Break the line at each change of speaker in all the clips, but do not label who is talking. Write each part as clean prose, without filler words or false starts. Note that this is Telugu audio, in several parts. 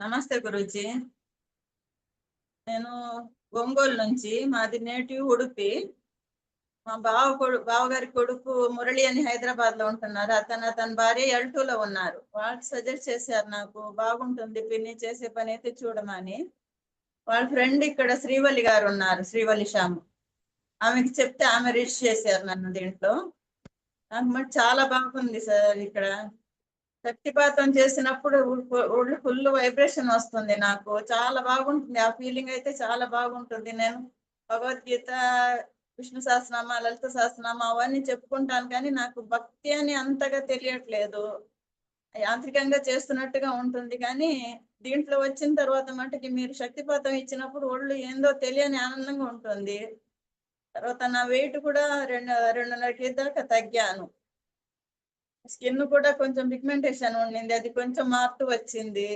నమస్తే గురూజీ. నేను ఒంగోలు నుంచి, మాది నేటివ్ ఉడుపి. మా బావగారి కొడుకు మురళి అని హైదరాబాద్ లో ఉంటున్నారు. అతని భార్య ఎల్టూలో ఉన్నారు. వాళ్ళు సజెస్ట్ చేశారు నాకు, బాగుంటుంది పిన్ని చేసే పని అయితే చూడమని. వాళ్ళ ఫ్రెండ్ ఇక్కడ శ్రీవల్లి గారు ఉన్నారు, శ్రీవల్లి శ్యాము. ఆమెకి చెప్తే ఆమె రిజిస్టర్ చేశారు నన్ను దీంట్లో. నాకు మరి చాలా బాగుంది సార్. ఇక్కడ శక్తిపాతం చేసినప్పుడు ఒళ్ళు ఫుల్ వైబ్రేషన్ వస్తుంది. నాకు చాలా బాగుంటుంది. ఆ ఫీలింగ్ అయితే చాలా బాగుంటుంది. నేను భగవద్గీత, విష్ణు సహస్రనామ, లలిత సహస్రనామ అవన్నీ చెప్పుకుంటాను, కానీ నాకు భక్తి అని అంతగా తెలియట్లేదు. యాంత్రికంగా చేస్తున్నట్టుగా ఉంటుంది, కానీ దీంట్లో వచ్చిన తర్వాత మటుకి మీరు శక్తిపాతం ఇచ్చినప్పుడు ఒళ్ళు ఏందో తెలియని ఆనందంగా ఉంటుంది. తర్వాత నా వెయిట్ కూడా 2.5 కేజీ దాకా తగ్గాను. స్కిన్ కూడా కొంచెం పిగ్మెంటేషన్ ఉండింది, అది కొంచెం మార్పు వచ్చింది.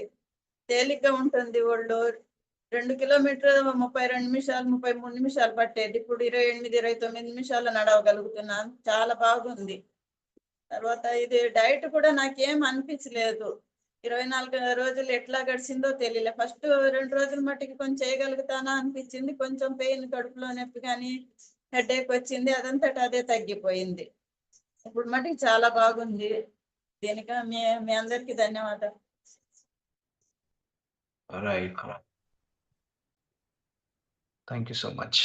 తేలిగ్గా ఉంటుంది ఒళ్ళు. 2 కిలోమీటర్లు 32 నిమిషాలు 33 నిమిషాలు పట్టేది, ఇప్పుడు 28-29 నిమిషాలు నడవగలుగుతున్నాను. చాలా బాగుంది. తర్వాత ఇది డైట్ కూడా నాకేం అనిపించలేదు. 24 రోజులు ఎట్లా గడిచిందో తెలియలే. ఫస్ట్ 2 రోజుల మట్టికి కొంచెం చేయగలుగుతానా అనిపించింది. కొంచెం పెయిన్, కడుపులో నొప్పి కానీ హెడేక్ వచ్చింది, అదంతటా అదే తగ్గిపోయింది. ఇప్పుడు మటుకు చాలా బాగుంది. దీనికి మీ అందరికి ధన్యవాదాలు.
Right, thank you so much.